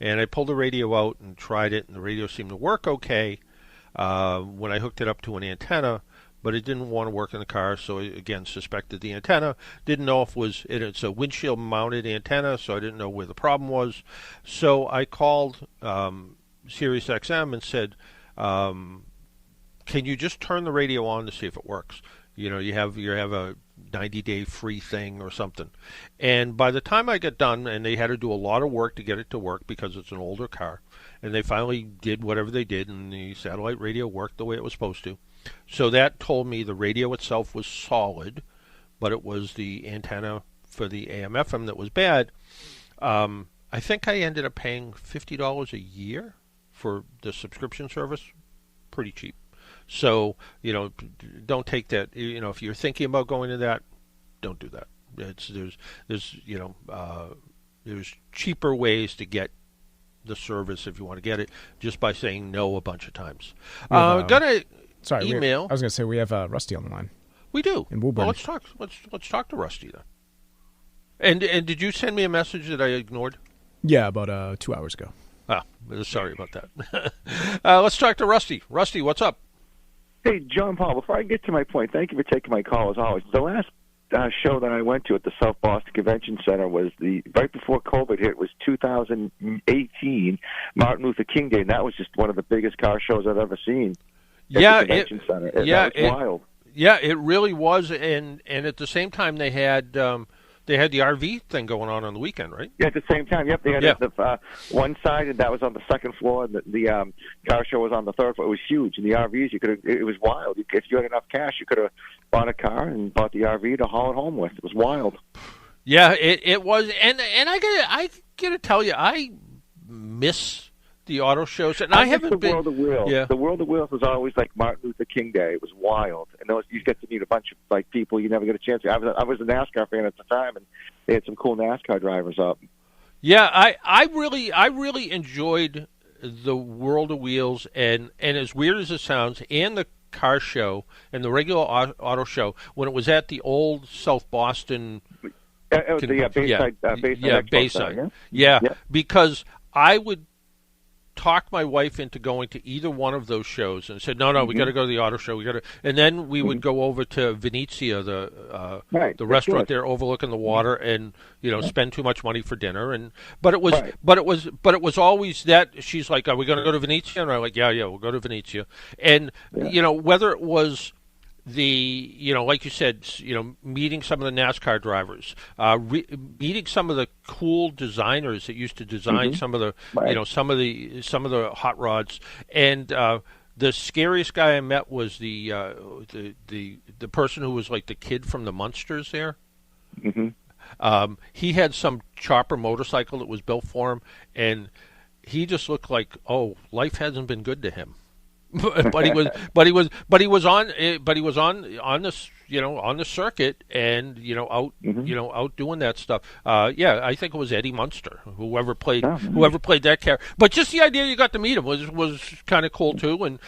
and I pulled the radio out and tried it, and the radio seemed to work okay when I hooked it up to an antenna, but it didn't want to work in the car, so I, again, suspected the antenna. Didn't know if it's a windshield-mounted antenna, so I didn't know where the problem was. So I called Sirius XM and said, can you just turn the radio on to see if it works? You have a 90-day free thing or something. And by the time I got done, and they had to do a lot of work to get it to work because it's an older car, and they finally did whatever they did, and the satellite radio worked the way it was supposed to. So that told me the radio itself was solid, but it was the antenna for the AM/FM that was bad. I think I ended up paying $50 a year for the subscription service. Pretty cheap. So, don't take that. If you're thinking about going to that, don't do that. There's cheaper ways to get the service if you want to get it, just by saying no a bunch of times. Email. I was going to say we have Rusty on the line. We do. In Woburn. Well, let's talk to Rusty then. And did you send me a message that I ignored? Yeah, about 2 hours ago. Sorry about that. Let's talk to Rusty. Rusty, what's up? Hey, John Paul, before I get to my point, thank you for taking my call as always. The last show that I went to at the South Boston Convention Center was right before COVID hit. It was 2018, Martin Luther King Day, and that was just one of the biggest car shows I've ever seen. Yeah, at the Convention Center. That was wild. Yeah, it really was, and at the same time they had the RV thing going on the weekend, right? Yeah, at the same time. Yep, they had the one side, and that was on the second floor, and the car show was on the third floor. It was huge, and the RVs, it was wild. If you had enough cash, you could have bought a car and bought the RV to haul it home with. It was wild. Yeah, it was, and I gotta tell you, I miss the auto shows, and I haven't been. World of Wheels. Yeah. The World of Wheels was always like Martin Luther King Day. It was wild, and you get to meet a bunch of people you never get a chance to. I was a NASCAR fan at the time, and they had some cool NASCAR drivers up. Yeah, I really enjoyed the World of Wheels, and as weird as it sounds, and the car show and the regular auto show when it was at the old South Boston. It was the Bayside. Bayside. Yeah, because I would talk my wife into going to either one of those shows, and said, "No, we got to go to the auto show. We got to." And then we would go over to Venezia, the restaurant there overlooking the water, and spend too much money for dinner. But it was always that she's like, "Are we going to go to Venezia?" And I'm like, "Yeah, we'll go to Venezia." And whether it was like you said, meeting some of the NASCAR drivers, meeting some of the cool designers that used to design some of the, some of the hot rods, and the scariest guy I met was the person who was like the kid from the Munsters there. He had some chopper motorcycle that was built for him, and he just looked like, oh, life hasn't been good to him. but he was on this, on the circuit, and out doing that stuff. I think it was Eddie Munster, whoever played that character. But just the idea you got to meet him was kind of cool too, and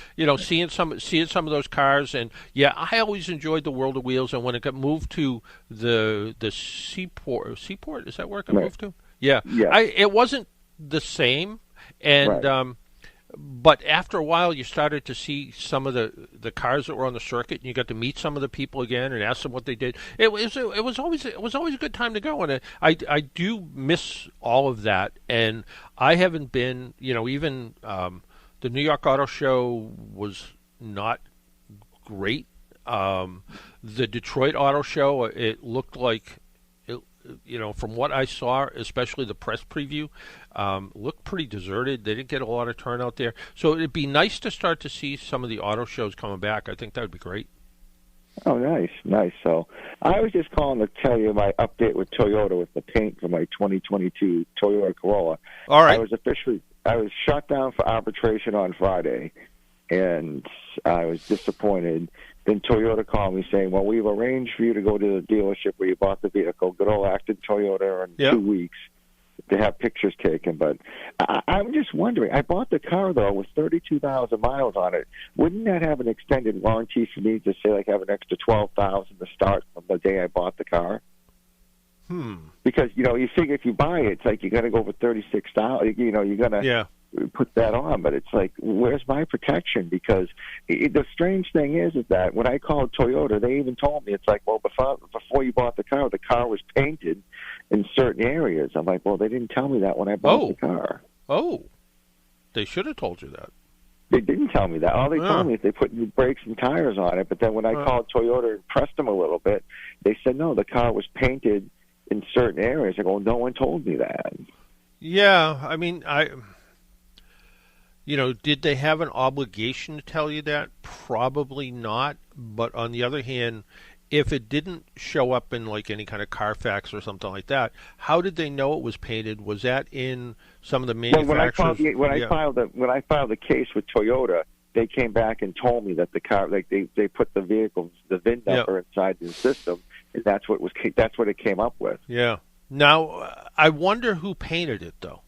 seeing some of those cars, and I always enjoyed the World of Wheels, and when it got moved to the Seaport, is that where it got moved to? Yeah. It wasn't the same, and. But after a while, you started to see some of the cars that were on the circuit, and you got to meet some of the people again and ask them what they did. It was always a good time to go, and I do miss all of that. And I haven't been, even the New York Auto Show was not great. The Detroit Auto Show, it looked like. From what I saw, especially the press preview, looked pretty deserted. They didn't get a lot of turnout there. So it'd be nice to start to see some of the auto shows coming back. I think that would be great. Oh, nice. So I was just calling to tell you my update with Toyota with the paint for my 2022 Toyota Corolla. All right. I was shut down for arbitration on Friday, and I was disappointed. Then Toyota called me saying, well, we've arranged for you to go to the dealership where you bought the vehicle, good old Acton Toyota, in 2 weeks to have pictures taken. But I'm just wondering, I bought the car, though, with 32,000 miles on it. Wouldn't that have an extended warranty for me to say, like, have an extra 12,000 to start from the day I bought the car? Because, you figure if you buy it, it's like you're going to go over 36,000. You're going to put that on. But it's like, where's my protection? Because the strange thing is that when I called Toyota, they even told me, it's like, well, before you bought the car was painted in certain areas. I'm like, well, they didn't tell me that when I bought the car. Oh, they should have told you that. They didn't tell me that. All they told me is they put new brakes and tires on it. But then when I called Toyota and pressed them a little bit, they said, no, the car was painted in certain areas. I go, no one told me that. Yeah, I mean, did they have an obligation to tell you that? Probably not. But on the other hand, if it didn't show up in like any kind of Carfax or something like that, how did they know it was painted? Was that in some of the manufacturers? When I filed the case with Toyota, they came back and told me that the car, like they put the VIN number inside the system, and that's what it came up with. Yeah. Now, I wonder who painted it, though.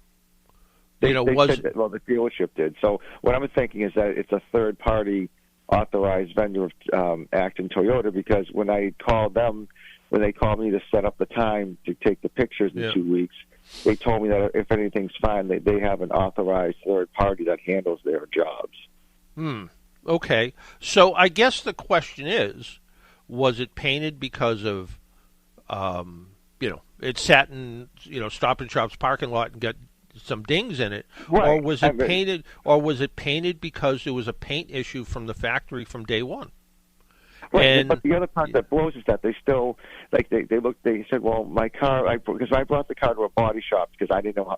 They said that, the dealership did. So what I'm thinking is that it's a third-party authorized vendor of Acton Toyota, because when I called them, when they called me to set up the time to take the pictures in 2 weeks, they told me that if anything's fine, they have an authorized third party that handles their jobs. Okay. So I guess the question is, was it painted because of, it sat in, Stop and Shop's parking lot and got some dings in it, right. Or was it painted? Or was it painted because there was a paint issue from the factory from day one? Right, but the other part that blows is that they still they said, well, my car, because I brought the car to a body shop because I didn't know how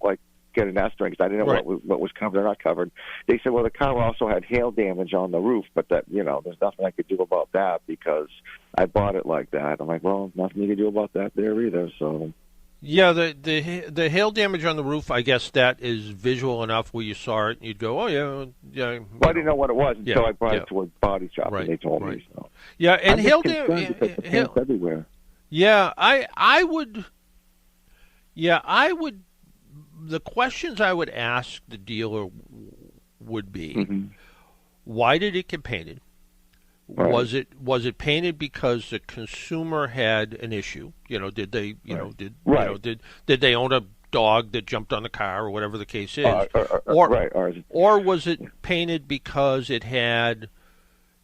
get an estimate because I didn't know what was covered or not covered. They said, well, the car also had hail damage on the roof, but that there's nothing I could do about that because I bought it like that. I'm like, well, nothing you can do about that there either. So. Yeah, the hail damage on the roof, I guess that is visual enough where you saw it and you'd go, oh, yeah. Well, I didn't know what it was until I brought it to a body shop and they told me. So. Yeah, and hail damage everywhere. Yeah, I would. The questions I would ask the dealer would be, why did it get painted? Right. Was it painted because the consumer had an issue? Did they did they own a dog that jumped on the car or whatever the case is? Or was it painted because it had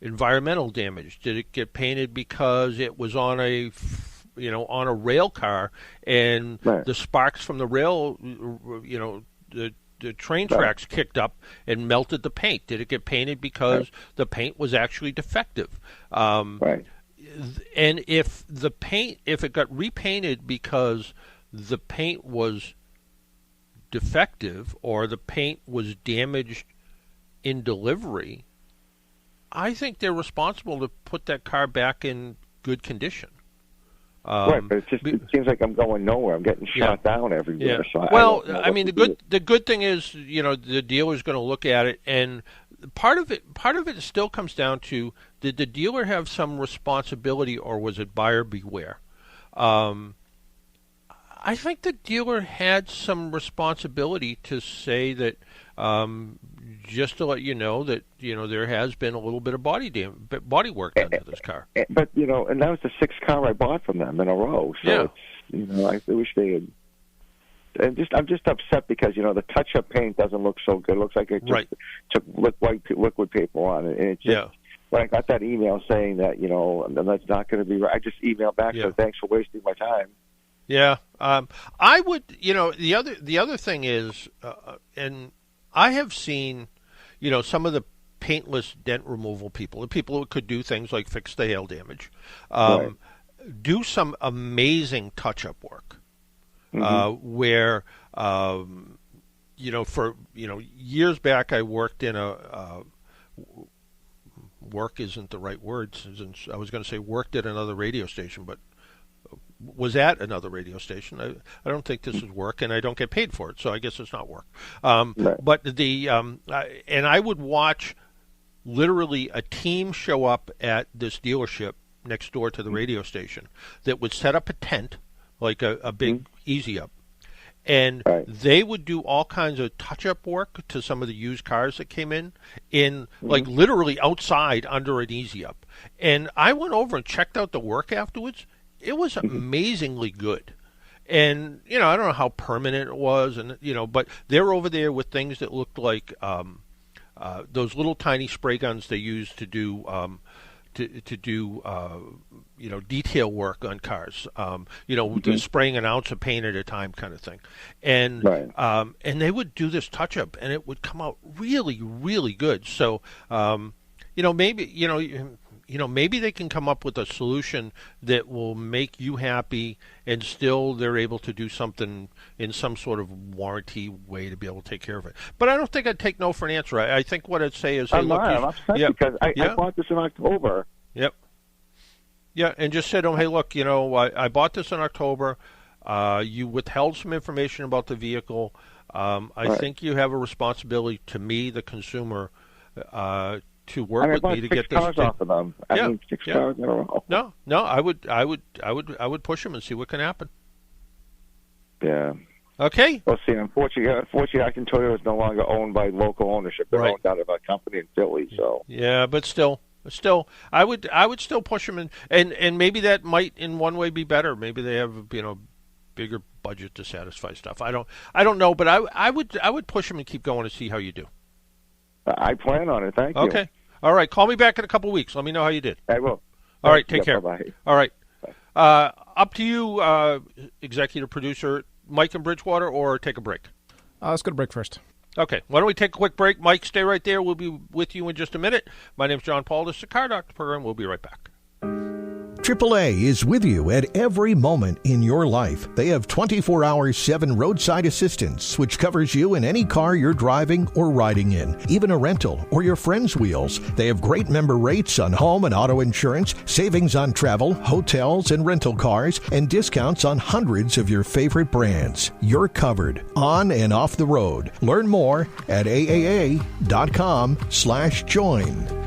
environmental damage? Did it get painted because it was on a rail car and the sparks from the rail, the train tracks kicked up and melted the paint? Did it get painted because the paint was actually defective? And if it got repainted because the paint was defective or the paint was damaged in delivery, I think they're responsible to put that car back in good condition. Right, but it seems like I'm going nowhere. I'm getting shot down everywhere. Yeah. So Well, I don't know I mean, what to do. the good thing is, the dealer's going to look at it, and part of it still comes down to, did the dealer have some responsibility, or was it buyer beware? I think the dealer had some responsibility to say that, just to let you know that there has been a little bit of body work done to this car. But and that was the sixth car I bought from them in a row. So I wish they had. And I'm just upset because the touch-up paint doesn't look so good. It looks like it just took liquid paper on it. And it just, when I got that email saying that that's not going to be right, I just emailed back saying thanks for wasting my time. Yeah, I would. The other thing is, and I have seen, some of the paintless dent removal people, the people who could do things like fix the hail damage, do some amazing touch-up work. Where for years back, I worked in work isn't the right word. I was going to say worked at another radio station, but was at another radio station. I don't think this is work, and I don't get paid for it, so I guess it's not work. But and I would watch literally a team show up at this dealership next door to the radio station that would set up a tent, like a big easy up, and they would do all kinds of touch-up work to some of the used cars that came in like literally outside under an easy up. And I went over and checked out the work afterwards. It was amazingly good. And I don't know how permanent it was, and but they're over there with things that looked like those little tiny spray guns they use to do detail work on cars, spraying an ounce of paint at a time kind of thing. And and they would do this touch-up, and it would come out really, really good. So, maybe they can come up with a solution that will make you happy, and still they're able to do something in some sort of warranty way to be able to take care of it. But I don't think I'd take no for an answer. I think what I'd say is, hey, I'm upset because I bought this in October. Yep. Yeah, and just said, hey, look, I bought this in October. You withheld some information about the vehicle. I think you have a responsibility to me, the consumer, to work with me to get this. Cars off of them. I mean, 6 cars in a row. No, I would push them and see what can happen. Yeah. Okay. Well, see, unfortunately, I can tell you it's no longer owned by local ownership. They're owned out of a company in Philly. So. Yeah, but still, I would still push them, and maybe that might in one way be better. Maybe they have bigger budget to satisfy stuff. I don't know, but I would push them and keep going to see how you do. I plan on it. Thank you. Okay. All right. Call me back in a couple of weeks. Let me know how you did. I will. All right. Take care. Bye-bye. All right. Up to you, executive producer Mike in Bridgewater, or take a break. Let's go to break first. Okay. Why don't we take a quick break? Mike, stay right there. We'll be with you in just a minute. My name's John Paul. This is the Car Doctor program. We'll be right back. AAA is with you at every moment in your life. They have 24-hour 7 roadside assistance, which covers you in any car you're driving or riding in, even a rental or your friend's wheels. They have great member rates on home and auto insurance, savings on travel, hotels, and rental cars, and discounts on hundreds of your favorite brands. You're covered on and off the road. Learn more at aaa.com/join.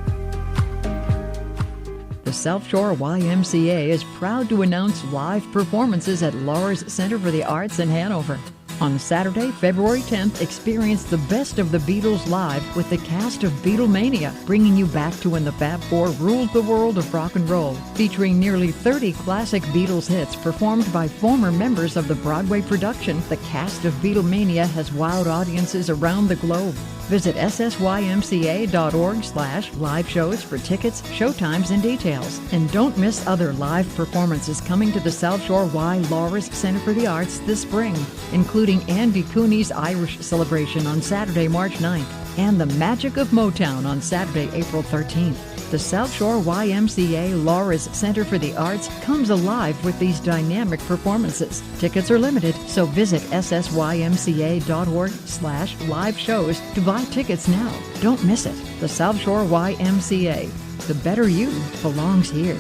The South Shore YMCA is proud to announce live performances at Laura's Center for the Arts in Hanover. On Saturday, February 10th, experience the best of the Beatles live with the cast of Beatlemania, bringing you back to when the Fab Four ruled the world of rock and roll, featuring nearly 30 classic Beatles hits performed by former members of the Broadway production. The cast of Beatlemania has wowed audiences around the globe. Visit ssymca.org/live shows for tickets, showtimes, and details. And don't miss other live performances coming to the South Shore Y Laura's Center for the Arts this spring, including Andy Cooney's Irish Celebration on Saturday, March 9th, and the Magic of Motown on Saturday, April 13th. The South Shore YMCA Laura's Center for the Arts comes alive with these dynamic performances. Tickets are limited, so visit ssymca.org/live shows to buy tickets now. Don't miss it. The South Shore YMCA. The better you belongs here.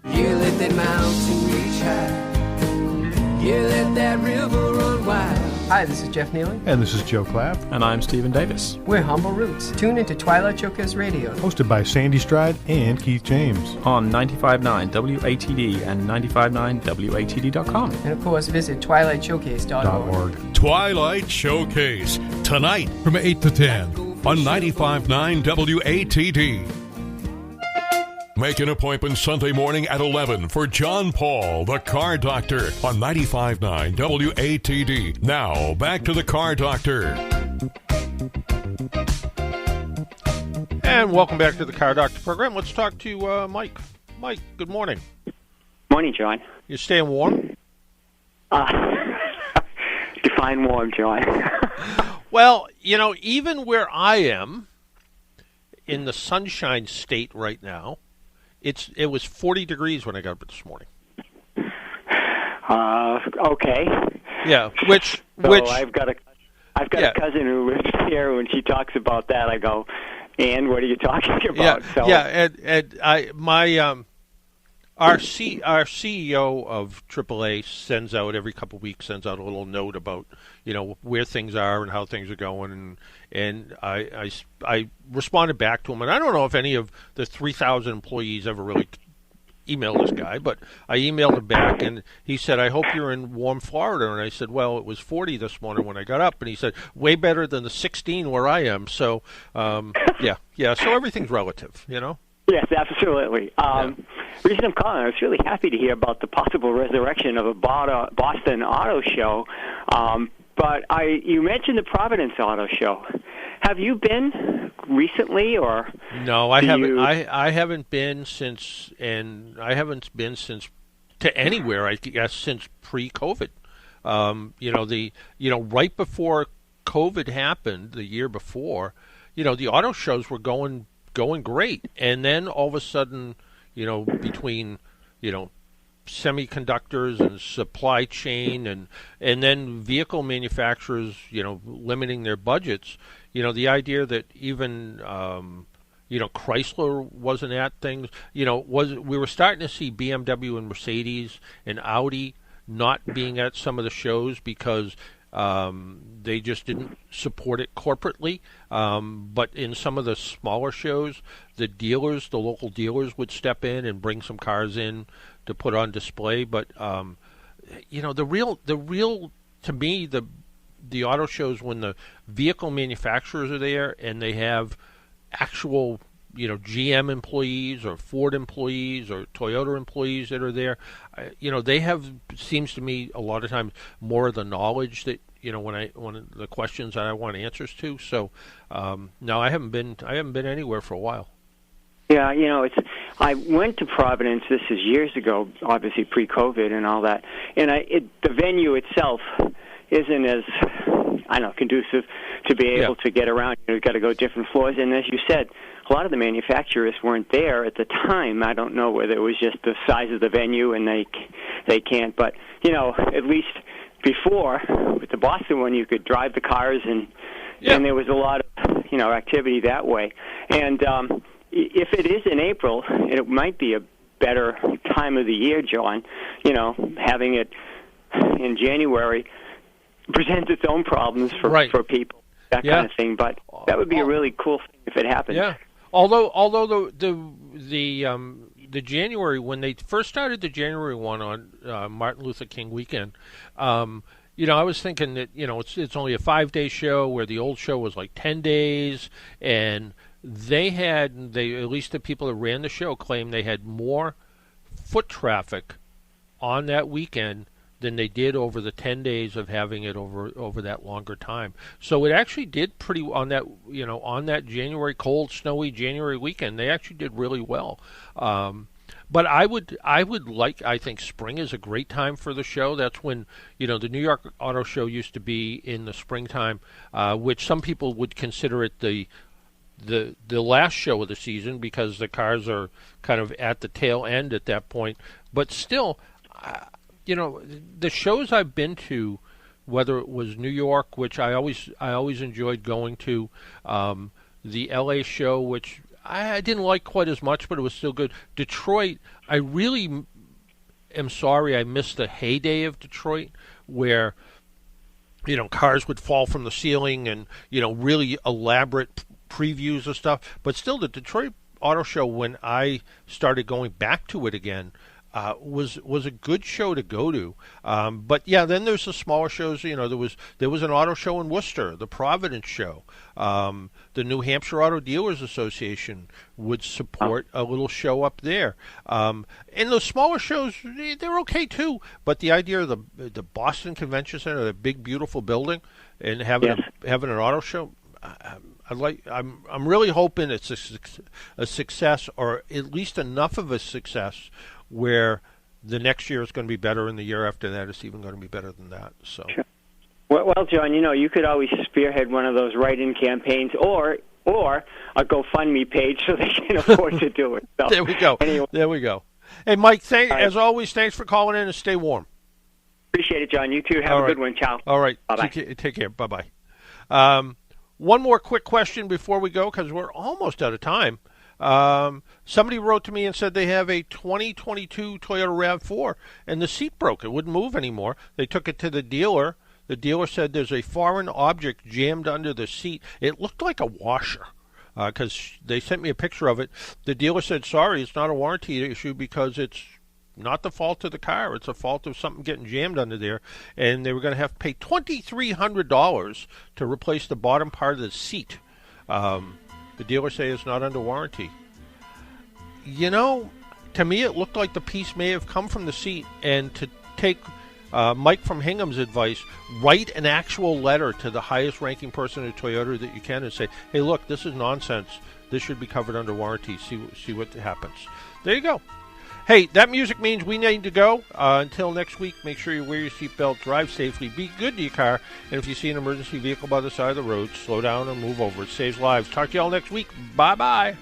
You that mountain reach high. Yeah, let that river run wild. Hi, this is Jeff Neely. And this is Joe Clapp. And I'm Stephen Davis. We're Humble Roots. Tune into Twilight Showcase Radio. Hosted by Sandy Stride and Keith James. On 95.9 WATD and 95.9WATD.com. And of course, visit twilightshowcase.org. Twilight Showcase, tonight from 8 to 10 on 95.9 WATD. Make an appointment Sunday morning at 11 for John Paul, the Car Doctor, on 95.9 WATD. Now, back to the Car Doctor. And welcome back to the Car Doctor program. Let's talk to Mike. Mike, good morning. Morning, John. You staying warm? Define warm, John. Well, even where I am, in the sunshine state right now, it was 40 degrees when I got up this morning. Okay. Yeah, which I've got a cousin who lives here. When she talks about that, I go, "And what are you talking about?" Our CEO of AAA sends out every couple of weeks a little note about where things are and how things are going, and I responded back to him, and I don't know if any of the 3,000 employees ever really emailed this guy, but I emailed him back, and he said, "I hope you're in warm Florida," and I said, "Well, it was 40 this morning when I got up," and he said, "Way better than the 16 where I am." So so everything's relative, Yes, absolutely. Reason I'm calling, I was really happy to hear about the possible resurrection of a Boston Auto Show. But you mentioned the Providence Auto Show. Have you been recently, or no? I haven't. I haven't been since, to anywhere. I guess since pre-COVID. Right before COVID happened, the year before, the auto shows were going great, and then all of a sudden, between semiconductors and supply chain and then vehicle manufacturers limiting their budgets, the idea that even Chrysler wasn't at things, we were starting to see BMW and Mercedes and Audi not being at some of the shows because they just didn't support it corporately. But in some of the smaller shows, the local dealers would step in and bring some cars in to put on display. But the real to me, the auto shows, when the vehicle manufacturers are there and they have actual GM employees or Ford employees or Toyota employees that are there, they have, seems to me, a lot of times more of the knowledge that when the questions that I want answers to. So no, I haven't been anywhere for a while. Yeah, I went to Providence. This is years ago, obviously pre-COVID and all that. And the venue itself isn't as conducive to be able to get around. You've got to go different floors. And as you said, a lot of the manufacturers weren't there at the time. I don't know whether it was just the size of the venue and they can't. But at least before, with the Boston one, you could drive the cars and there was a lot of activity that way. And if it is in April, it might be a better time of the year, John. Having it in January presents its own problems for people, that kind of thing. But that would be a really cool thing if it happened. Yeah. Although the January, when they first started the January one on Martin Luther King weekend, I was thinking that it's only a 5-day show, where the old show was like 10 days, and they at least the people that ran the show claimed they had more foot traffic on that weekend than they did over the 10 days of having it over that longer time. So it actually did pretty on that on that January, snowy January weekend. They actually did really well. But I think spring is a great time for the show. That's when the New York Auto Show used to be in the springtime, which some people would consider it the last show of the season because the cars are kind of at the tail end at that point. But still, the shows I've been to, whether it was New York, which I always enjoyed going to, the LA show, which I didn't like quite as much, but it was still good. Detroit, I really am sorry I missed the heyday of Detroit where, cars would fall from the ceiling and, really elaborate previews of stuff. But still, the Detroit Auto Show, when I started going back to it again, was a good show to go to. But yeah, then there's the smaller shows. There was an auto show in Worcester, the Providence show. The New Hampshire Auto Dealers Association would support a little show up there. And those smaller shows, they're okay too. But the idea of the Boston Convention Center, the big beautiful building, and having an auto show, I'm really hoping it's a success, or at least enough of a success where the next year is going to be better, and the year after that it's even going to be better than that. So, sure. Well, John, you could always spearhead one of those write-in campaigns, or a GoFundMe page so they can afford to do it. So, there we go. Anyway. There we go. Hey, Mike, as always, thanks for calling in, and stay warm. Appreciate it, John. You too. Have a good one. Ciao. All right. Bye-bye. Take care. Bye-bye. One more quick question before we go, because we're almost out of time. Somebody wrote to me and said they have a 2022 Toyota RAV4 and the seat broke. It wouldn't move anymore. They took it to the dealer. The dealer said there's a foreign object jammed under the seat. It looked like a washer because they sent me a picture of it. The dealer said, sorry, it's not a warranty issue because it's not the fault of the car. It's a fault of something getting jammed under there. And they were going to have to pay $2,300 to replace the bottom part of the seat. The dealer says it's not under warranty. To me it looked like the piece may have come from the seat, and to take Mike from Hingham's advice, write an actual letter to the highest ranking person at Toyota that you can and say, hey, look, this is nonsense. This should be covered under warranty. See what happens. There you go. Hey, that music means we need to go. Until next week, make sure you wear your seatbelt, drive safely, be good to your car, and if you see an emergency vehicle by the side of the road, slow down or move over. It saves lives. Talk to you all next week. Bye-bye.